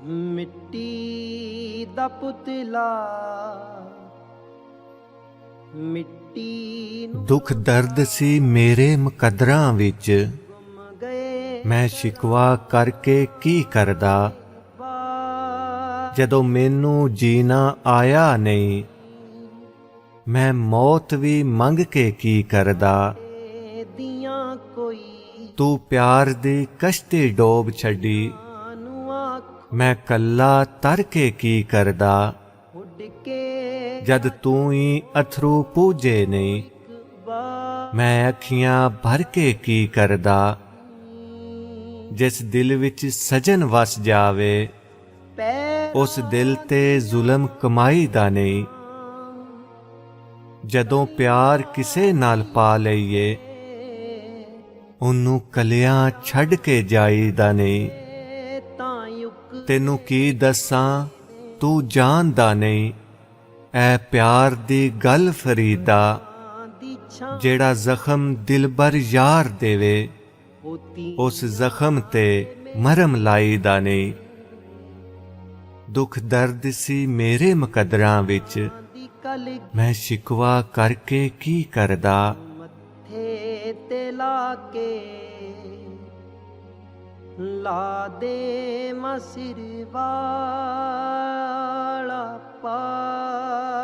ਮਿੱਟੀ ਦਾ ਪੁਤਲਾ ਮਿੱਟੀ ਨੂੰ ਦੁੱਖ ਦਰਦ ਸੀ ਮੇਰੇ ਮੁਕੱਦਰਾਂ ਵਿੱਚ, ਗੁੰਮ ਗਏ ਮੈਂ ਸ਼ਿਕਵਾ ਕਰਕੇ ਕੀ ਕਰਦਾ। ਜਦੋਂ ਮੈਨੂੰ ਜੀਣਾ ਆਇਆ ਨਹੀਂ, ਮੈਂ ਮੌਤ ਵੀ ਮੰਗ ਕੇ ਕੀ ਕਰਦਾ। ਦੀਆਂ ਕੋਈ ਤੂੰ ਪਿਆਰ ਦੀ ਕਸ਼ਤੀ ਡੋਬ ਛੱਡੀ, ਨੂੰ ਆਖ ਮੈਂ ਕੱਲਾ ਤਰ ਕੇ ਕੀ ਕਰਦਾ। ਉੱਡ ਕੇ ਜਦ ਤੂੰ ਹੀ ਅਥਰੂ ਪੂਜੇ ਨਹੀਂ, ਮੈਂ ਅੱਖੀਆਂ ਭਰ ਕੇ ਕੀ ਕਰਦਾ। ਜਿਸ ਦਿਲ ਵਿੱਚ ਸਜਨ ਵਸ ਜਾਵੇ, ਉਸ ਦਿਲ ਤੇ ਜ਼ੁਲਮ ਕਮਾਈ ਦਾ ਨਹੀਂ। ਜਦੋਂ ਪਿਆਰ ਕਿਸੇ ਨਾਲ ਪਾ ਲਈਏ, ਉਹਨੂੰ ਕਲਿਆਂ ਛੱਡ ਕੇ ਜਾਈਦਾ ਨਹੀਂ। ਤਾਂ ਯੁਕ ਤੈਨੂੰ ਕੀ ਦੱਸਾਂ, ਤੂੰ ਜਾਣਦਾ ਨਹੀਂ, ਐ ਪਿਆਰ ਦੀ ਗੱਲ ਫਰੀਦਾ। ਦੀ ਛਾਂ ਜਿਹੜਾ ਜ਼ਖਮ ਦਿਲਬਰ ਯਾਰ ਦੇਵੇ, ਹੋਤੀ ਉਸ ਜ਼ਖਮ ਤੇ ਮਰਮ ਲਾਈਦਾ ਨਹੀਂ। ਦੁੱਖ ਦਰਦ ਸੀ ਮੇਰੇ ਮੁਕੱਦਰਾਂ ਵਿੱਚ, ਦੀ ਕਲ ਮੈਂ ਸ਼ਿਕਵਾ ਕਰਕੇ ਕੀ ਕਰਦਾ। ਮੱਥੇ ਤੇ ਲਾ ਕੇ ਲਾ ਦੇ ਮਸਿਰ ਵਾਲਾ ਪਾਰਨੀ